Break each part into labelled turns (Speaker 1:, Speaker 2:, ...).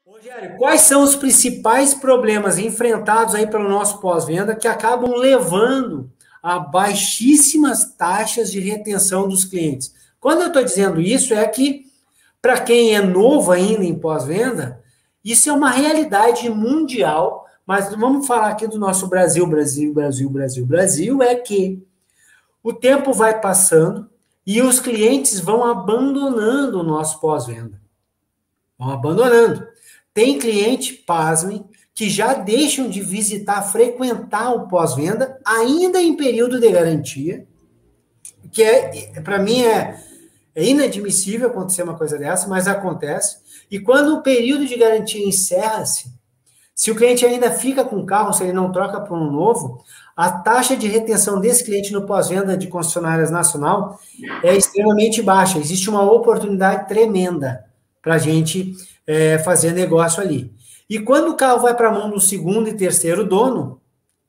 Speaker 1: Rogério, quais são os principais problemas enfrentados aí pelo nosso pós-venda que acabam levando a baixíssimas taxas de retenção dos clientes? Quando eu estou dizendo isso, é que, para quem é novo ainda em pós-venda, isso é uma realidade mundial, mas vamos falar aqui do nosso Brasil, Brasil, Brasil, Brasil. Brasil é que o tempo vai passando e os clientes vão abandonando o nosso pós-venda. Vão abandonando. Tem cliente, pasmem, que já deixam de visitar, frequentar o pós-venda, ainda em período de garantia, que para mim é inadmissível acontecer uma coisa dessa, mas acontece. E quando o período de garantia encerra-se, se o cliente ainda fica com o carro, se ele não troca por um novo, a taxa de retenção desse cliente no pós-venda de concessionárias nacional é extremamente baixa. Existe uma oportunidade tremenda para a gente fazer negócio ali. E quando o carro vai para a mão do segundo e terceiro dono,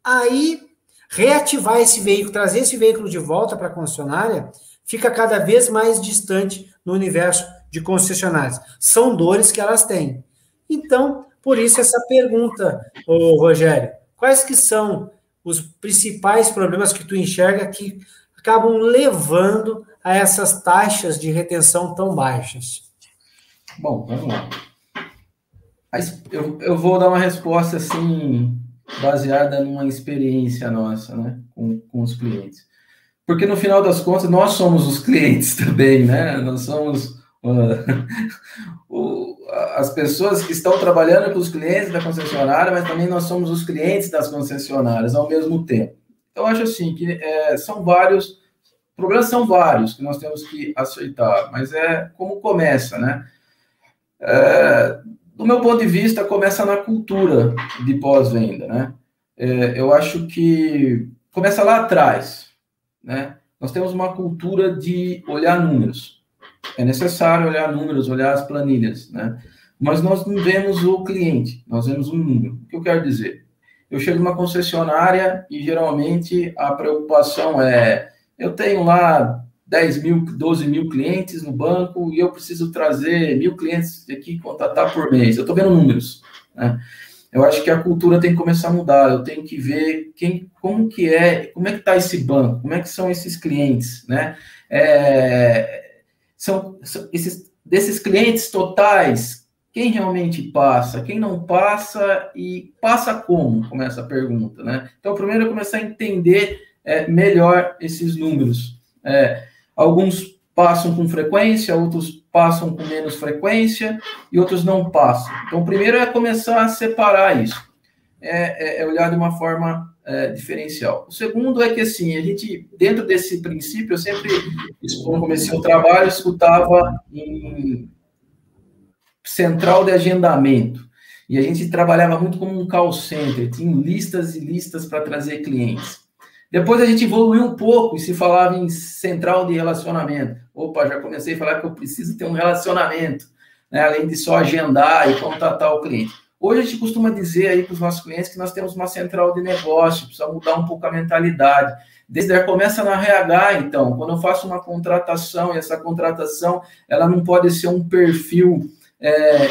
Speaker 1: aí reativar esse veículo, trazer esse veículo de volta para a concessionária, fica cada vez mais distante no universo de concessionárias. São dores que elas têm. Então, por isso essa pergunta, Rogério, quais que são os principais problemas que tu enxerga que acabam levando a essas taxas de retenção tão baixas?
Speaker 2: Bom, vamos lá. Eu vou dar uma resposta assim, baseada numa experiência nossa, né, com os clientes. Porque no final das contas, nós somos os clientes também, né? Nós somos as pessoas que estão trabalhando com os clientes da concessionária, mas também nós somos os clientes das concessionárias ao mesmo tempo. Então, eu acho assim, que problemas são vários que nós temos que aceitar, mas é como começa, né? Do meu ponto de vista, começa na cultura de pós-venda, né? Eu acho que começa lá atrás, né? Nós temos uma cultura de olhar números. É necessário olhar números, olhar as planilhas, né? Mas nós não vemos o cliente, nós vemos um número. O que eu quero dizer? Eu chego numa concessionária e, geralmente, a preocupação é: eu tenho lá 10 mil, 12 mil clientes no banco e eu preciso trazer 1.000 clientes aqui, contatar por mês. Eu estou vendo números, né? Eu acho que a cultura tem que começar a mudar. Eu tenho que ver como que está esse banco, como é que são esses clientes, né? Desses clientes totais, quem realmente passa, quem não passa e passa como? Começa a pergunta, né? Então, primeiro eu começar a entender melhor esses números. Alguns passam com frequência, outros passam com menos frequência e outros não passam. Então, primeiro é começar a separar isso. Olhar de uma forma diferencial. O segundo é que, assim, a gente, dentro desse princípio, eu sempre, quando comecei o trabalho, escutava em central de agendamento. E a gente trabalhava muito como um call center, tinha listas e listas para trazer clientes. Depois a gente evoluiu um pouco e se falava em central de relacionamento. Opa, já comecei a falar que eu preciso ter um relacionamento, né, além de só agendar e contatar o cliente. Hoje a gente costuma dizer aí para os nossos clientes que nós temos uma central de negócio, precisa mudar um pouco a mentalidade. Desde aí começa na RH, então. Quando eu faço uma contratação, e essa contratação ela não pode ser um perfil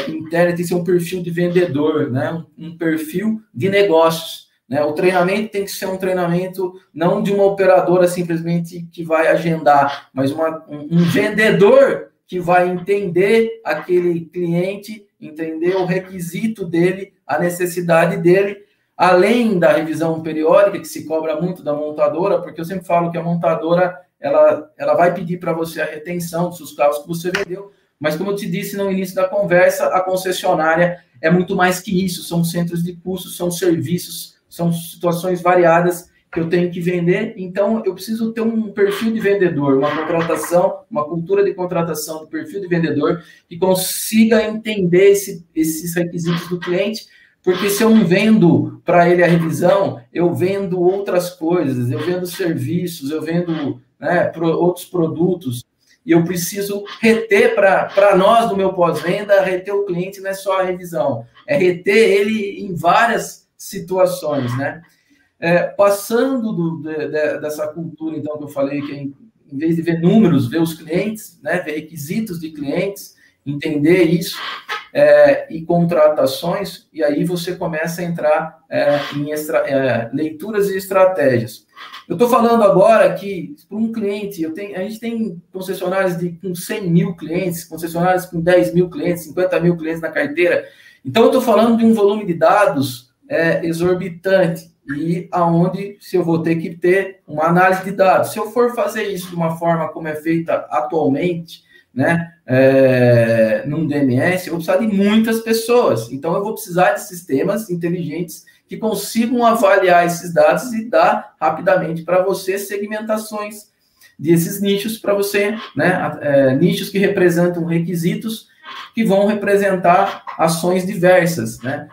Speaker 2: interno, tem que ser um perfil de vendedor, né, um perfil de negócios. Né? O treinamento tem que ser um treinamento não de uma operadora simplesmente que vai agendar, mas um vendedor que vai entender aquele cliente, entender o requisito dele, a necessidade dele, além da revisão periódica, que se cobra muito da montadora, porque eu sempre falo que a montadora ela vai pedir para você a retenção dos seus carros que você vendeu, mas como eu te disse no início da conversa, a concessionária é muito mais que isso, são centros de custos, são serviços, são situações variadas que eu tenho que vender, então eu preciso ter um perfil de vendedor, uma contratação, uma cultura de contratação do perfil de vendedor que consiga entender esses requisitos do cliente, porque se eu não vendo para ele a revisão, eu vendo outras coisas, eu vendo serviços, eu vendo outros produtos, e eu preciso reter para nós do meu pós-venda, reter o cliente não é só a revisão, é reter ele em várias situações, né? Passando dessa cultura, então, que eu falei, que em vez de ver números, ver os clientes, né, ver requisitos de clientes, entender isso e contratações, e aí você começa a entrar em leituras e estratégias. Eu estou falando agora que, para um cliente, a gente tem concessionárias com 100 mil clientes, concessionárias com 10 mil clientes, 50 mil clientes na carteira. Então, eu estou falando de um volume de dados exorbitante, e aonde se eu vou ter que ter uma análise de dados. Se eu for fazer isso de uma forma como é feita atualmente, né, num DMS, eu vou precisar de muitas pessoas. Então, eu vou precisar de sistemas inteligentes que consigam avaliar esses dados e dar rapidamente para você segmentações desses nichos para você, né, nichos que representam requisitos que vão representar ações diversas, né?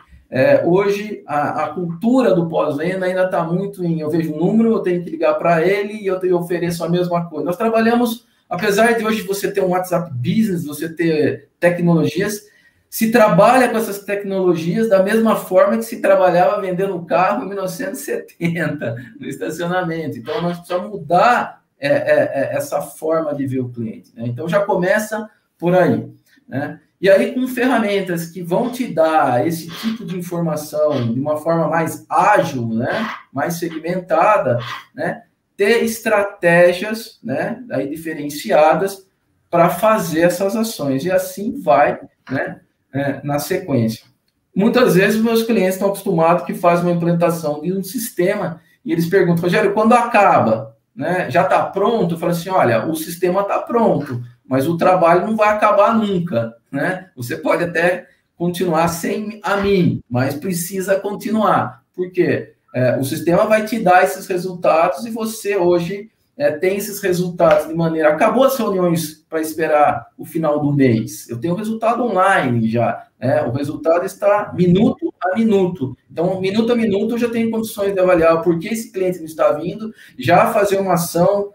Speaker 2: Hoje, a cultura do pós-venda ainda está muito eu vejo um número, eu tenho que ligar para ele e eu ofereço a mesma coisa. Nós trabalhamos, apesar de hoje você ter um WhatsApp Business, você ter tecnologias, se trabalha com essas tecnologias da mesma forma que se trabalhava vendendo carro em 1970, no estacionamento. Então, nós precisamos mudar essa forma de ver o cliente, né? Então, já começa por aí, né? E aí, com ferramentas que vão te dar esse tipo de informação de uma forma mais ágil, né, mais segmentada, né, ter estratégias, né, aí diferenciadas para fazer essas ações. E assim vai, né, na sequência. Muitas vezes, meus clientes estão acostumados que fazem uma implementação de um sistema e eles perguntam, Rogério, quando acaba? Né, já está pronto? Eu falo assim, olha, o sistema está pronto, mas o trabalho não vai acabar nunca, né? Você pode até continuar sem a mim, mas precisa continuar. Por quê? O sistema vai te dar esses resultados e você hoje tem esses resultados de maneira... Acabou as reuniões para esperar o final do mês. Eu tenho o resultado online já. O resultado está minuto a minuto. Então, minuto a minuto, eu já tenho condições de avaliar por que esse cliente não está vindo, já fazer uma ação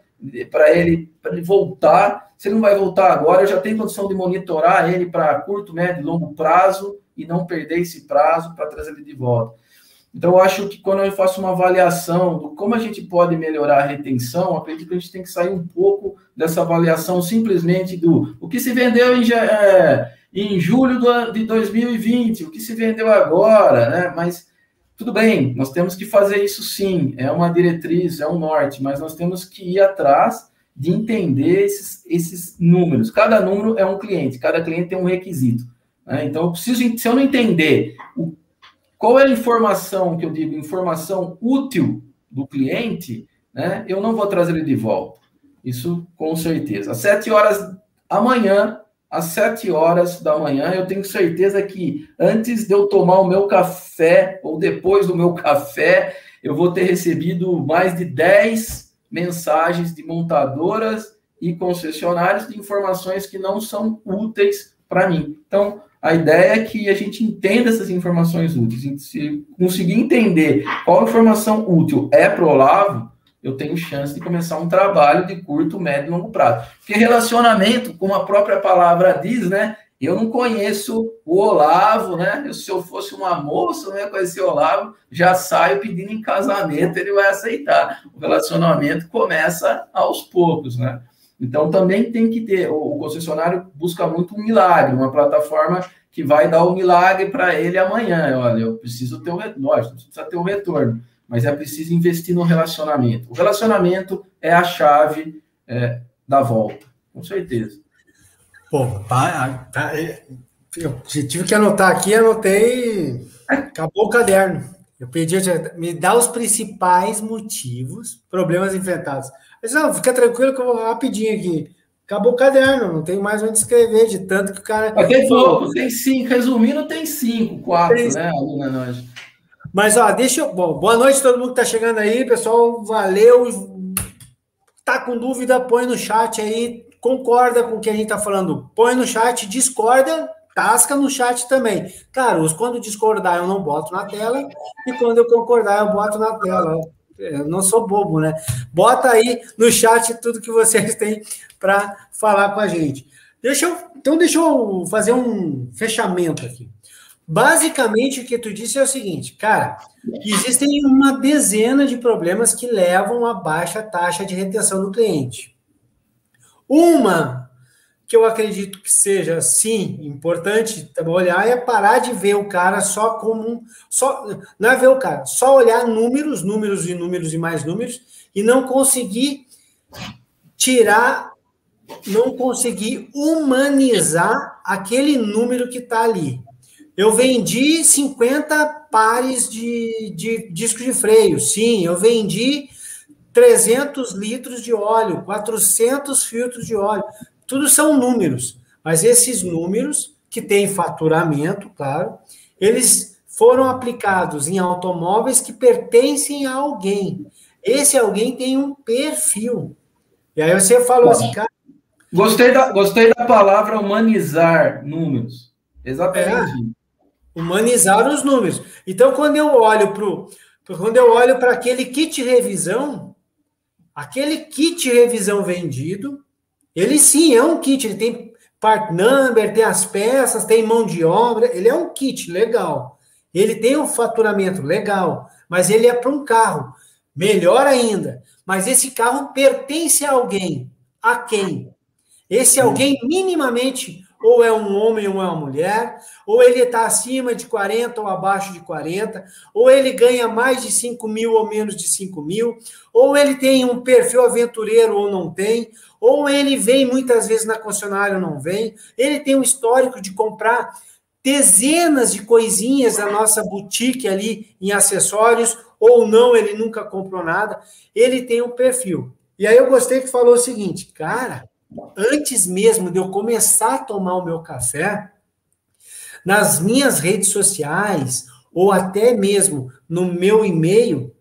Speaker 2: para ele voltar. Se ele não vai voltar agora, eu já tenho condição de monitorar ele para curto, médio e longo prazo e não perder esse prazo para trazer ele de volta. Então, eu acho que quando eu faço uma avaliação do como a gente pode melhorar a retenção, acredito que a gente tem que sair um pouco dessa avaliação simplesmente do o que se vendeu em julho de 2020, o que se vendeu agora, né? Mas tudo bem, nós temos que fazer isso sim, é uma diretriz, é um norte, mas nós temos que ir atrás de entender esses números. Cada número é um cliente, cada cliente tem um requisito, né? Então, eu preciso, se eu não entender qual é a informação que eu digo, informação útil do cliente, né, eu não vou trazer ele de volta. Isso com certeza. Às 7 horas da manhã, eu tenho certeza que antes de eu tomar o meu café, ou depois do meu café, eu vou ter recebido mais de 10 mensagens de montadoras e concessionários de informações que não são úteis para mim. Então, a ideia é que a gente entenda essas informações úteis. Se conseguir entender qual informação útil é para o Olavo, eu tenho chance de começar um trabalho de curto, médio e longo prazo. Porque relacionamento, como a própria palavra diz, né? Eu não conheço o Olavo, né? Se eu fosse uma moça, não ia conhecer o Olavo, já saio pedindo em casamento, ele vai aceitar. O relacionamento começa aos poucos, né? Então, também tem que ter, o concessionário busca muito um milagre, uma plataforma que vai dar o milagre para ele amanhã. Olha, eu preciso ter o retorno, lógico, precisa ter o retorno, mas é preciso investir no relacionamento. O relacionamento é a chave da volta, com certeza.
Speaker 1: Pô, eu tive que anotar aqui, anotei, acabou o caderno. Eu pedi, me dá os principais motivos, problemas enfrentados. Mas não, fica tranquilo que eu vou rapidinho aqui. Acabou o caderno, não tem mais onde escrever, de tanto que o cara...
Speaker 2: Tem pouco, tem 5, resumindo, tem 5, 4, né, aluna nós.
Speaker 1: Mas, ó, boa noite a todo mundo que tá chegando aí, pessoal, valeu. Tá com dúvida, põe no chat aí, concorda com o que a gente tá falando, põe no chat, discorda, tasca no chat também. Claro, quando discordar eu não boto na tela, e quando eu concordar eu boto na tela. Eu não sou bobo, né? Bota aí no chat tudo que vocês têm para falar com a gente. Deixa eu fazer um fechamento aqui. Basicamente, o que tu disse é o seguinte, cara, existem uma dezena de problemas que levam a baixa taxa de retenção do cliente. Uma que eu acredito que seja, sim, importante olhar é parar de ver o cara só como não é ver o cara, só olhar números e mais números, e não conseguir não conseguir humanizar aquele número que está ali. Eu vendi 50 pares de disco de freio, sim, eu vendi 300 litros de óleo, 400 filtros de óleo. Tudo são números, mas esses números, que têm faturamento, claro, eles foram aplicados em automóveis que pertencem a alguém. Esse alguém tem um perfil. E aí você falou assim, cara...
Speaker 2: Gostei da palavra humanizar números. Exatamente.
Speaker 1: Humanizar os números. Então, quando eu olho para aquele kit revisão vendido, ele sim é um kit, ele tem part number, tem as peças, tem mão de obra, ele é um kit legal. Ele tem um faturamento legal, mas ele é para um carro, melhor ainda. Mas esse carro pertence a alguém. A quem? Esse alguém minimamente ou é um homem ou é uma mulher, ou ele está acima de 40 ou abaixo de 40, ou ele ganha mais de 5 mil ou menos de 5 mil, ou ele tem um perfil aventureiro ou não tem, ou ele vem muitas vezes na concessionária ou não vem, ele tem um histórico de comprar dezenas de coisinhas da nossa boutique ali em acessórios, ou não, ele nunca comprou nada, ele tem um perfil. E aí eu gostei que falou o seguinte, cara, antes mesmo de eu começar a tomar o meu café, nas minhas redes sociais, ou até mesmo no meu e-mail,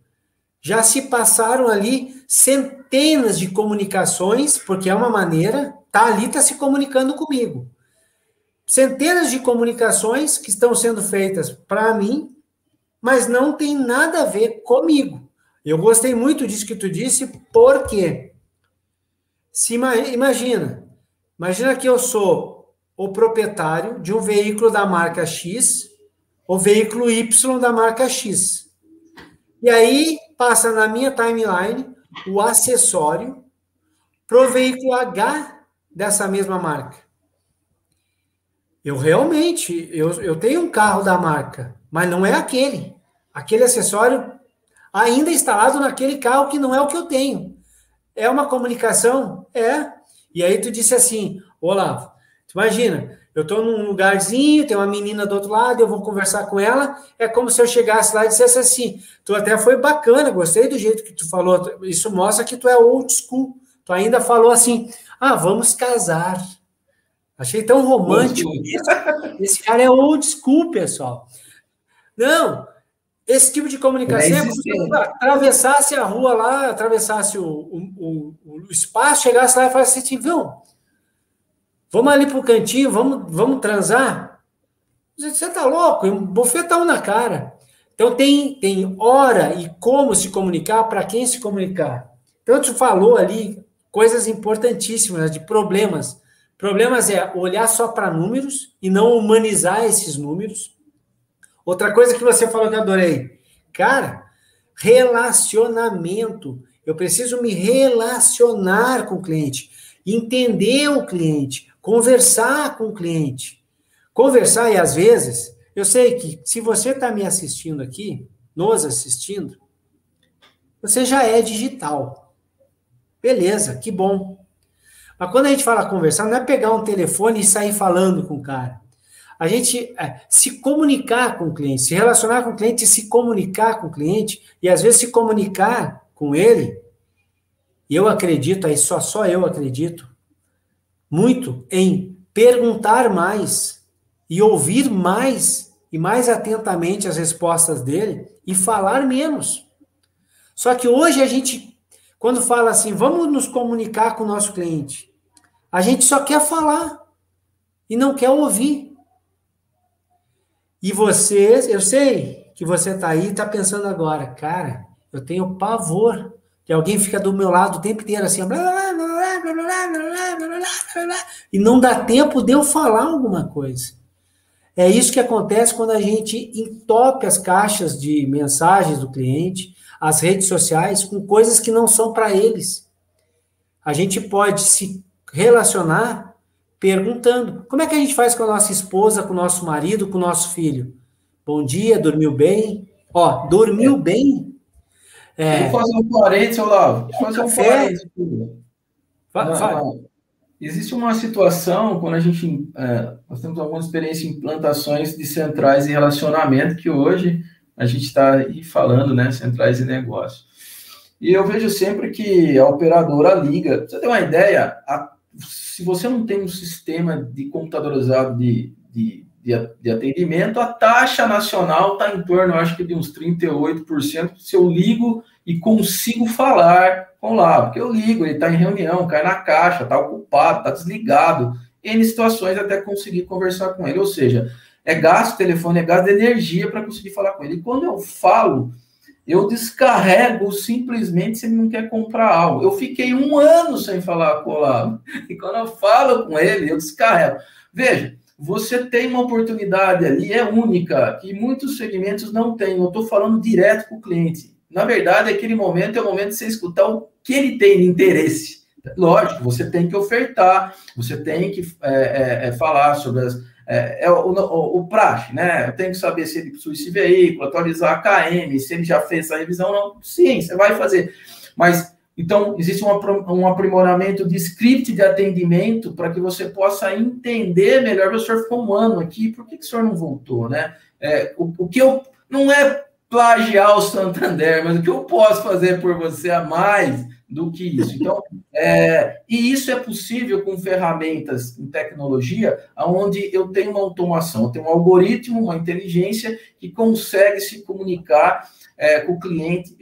Speaker 1: já se passaram ali centenas de comunicações, porque é uma maneira, tá ali, tá se comunicando comigo. Centenas de comunicações que estão sendo feitas para mim, mas não tem nada a ver comigo. Eu gostei muito disso que tu disse, porque imagina que eu sou o proprietário de um veículo da marca X, o veículo Y da marca X. E aí passa na minha timeline o acessório para o veículo H dessa mesma marca. Eu realmente, eu tenho um carro da marca, mas não é aquele. Aquele acessório ainda instalado naquele carro que não é o que eu tenho. É uma comunicação? É. E aí tu disse assim, Olavo, imagina, eu estou num lugarzinho, tem uma menina do outro lado, eu vou conversar com ela, é como se eu chegasse lá e dissesse assim, tu até foi bacana, gostei do jeito que tu falou, isso mostra que tu é old school, tu ainda falou assim, vamos casar. Achei tão romântico isso. Esse cara é old school, pessoal. Não, esse tipo de comunicação é como se eu atravessasse a rua lá, atravessasse o espaço, chegasse lá e falasse assim, vamos ali pro cantinho, vamos transar? Você tá louco? Um bofetão na cara. Então, tem hora e como se comunicar, para quem se comunicar. Então, tu falou ali coisas importantíssimas, de problemas. Problemas é olhar só para números e não humanizar esses números. Outra coisa que você falou que eu adorei. Cara, relacionamento. Eu preciso me relacionar com o cliente, entender o cliente, conversar com o cliente. Conversar, e às vezes, eu sei que se você está me assistindo aqui, nos assistindo, você já é digital. Beleza, que bom. Mas quando a gente fala conversar, não é pegar um telefone e sair falando com o cara. A gente se comunicar com o cliente, se relacionar com o cliente e se comunicar com o cliente, e às vezes se comunicar com ele, e eu acredito, aí só eu acredito, muito em perguntar mais e ouvir mais e mais atentamente as respostas dele e falar menos. Só que hoje a gente, quando fala assim, vamos nos comunicar com o nosso cliente, a gente só quer falar e não quer ouvir. E você, eu sei que você está aí e está pensando agora, cara, eu tenho pavor que alguém fica do meu lado o tempo inteiro assim, blá, blá, blá, blá, blá, blá, blá, blá, e não dá tempo de eu falar alguma coisa. É isso que acontece quando a gente entope as caixas de mensagens do cliente, as redes sociais, com coisas que não são para eles. A gente pode se relacionar perguntando. Como é que a gente faz com a nossa esposa, com o nosso marido, com o nosso filho? Bom dia, dormiu bem? Ó, dormiu bem?
Speaker 2: Eu vou fazer um parênteses, Olavo. Vou fazer um parênteses. Existe uma situação, quando a gente... nós temos alguma experiência em implantações de centrais de relacionamento, que hoje a gente está aí falando, né? Centrais de negócio. E eu vejo sempre que a operadora liga. Pra você ter uma ideia, se você não tem um sistema de computadorizado de atendimento, a taxa nacional está em torno, acho que de uns 38%, se eu ligo e consigo falar com lá, porque eu ligo, ele está em reunião, cai na caixa, está ocupado, está desligado, N situações até conseguir conversar com ele, ou seja, é gasto telefone, é gasto de energia para conseguir falar com ele. E quando eu falo, eu descarrego simplesmente se ele não quer comprar algo. Eu fiquei 1 ano sem falar com o Olavo, e quando eu falo com ele, eu descarrego. Veja, você tem uma oportunidade ali, é única, que muitos segmentos não têm. Eu estou falando direto com o cliente. Na verdade, aquele momento é o momento de você escutar o que ele tem de interesse. Lógico, você tem que ofertar, você tem que falar sobre o praxe, né? Eu tenho que saber se ele possui esse veículo, atualizar a KM, se ele já fez essa revisão, não. Sim, você vai fazer. Mas, então, existe um aprimoramento de script de atendimento para que você possa entender melhor. O senhor ficou 1 ano aqui, por que o senhor não voltou, né? O que eu... Não é plagiar o Santander, mas o que eu posso fazer por você a mais do que isso? Então, e isso é possível com ferramentas em tecnologia, onde eu tenho uma automação, eu tenho um algoritmo, uma inteligência que consegue se comunicar com o cliente.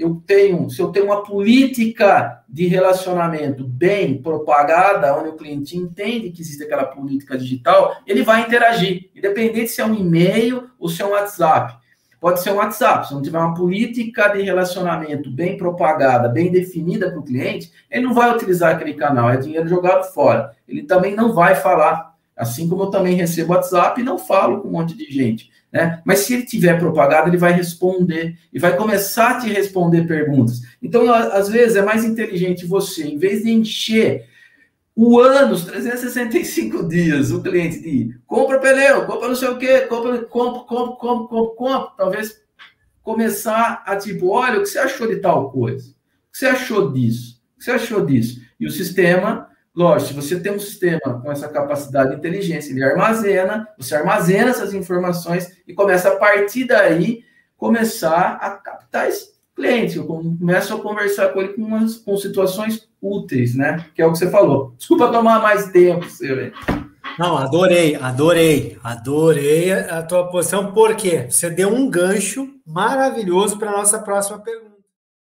Speaker 2: Se eu tenho uma política de relacionamento bem propagada, onde o cliente entende que existe aquela política digital, ele vai interagir, independente se é um e-mail ou se é um WhatsApp. Pode ser um WhatsApp, se não tiver uma política de relacionamento bem propagada, bem definida para o cliente, ele não vai utilizar aquele canal, é dinheiro jogado fora. Ele também não vai falar, assim como eu também recebo WhatsApp e não falo com um monte de gente, né? Mas se ele tiver propagado, ele vai responder e vai começar a te responder perguntas. Então, às vezes, é mais inteligente você, em vez de encher o ano, os 365 dias, o cliente de compra pneu, compra não sei o quê, compra, talvez começar a tipo, olha, o que você achou de tal coisa? O que você achou disso? O que você achou disso? E o sistema, lógico, se você tem um sistema com essa capacidade de inteligência, você armazena essas informações e começa a partir daí começar a captar esse cliente. Eu começo a conversar com ele com situações úteis, né? Que é o que você falou. Desculpa tomar mais tempo, seu.
Speaker 1: Não, adorei a tua posição, porque você deu um gancho maravilhoso para a nossa próxima pergunta.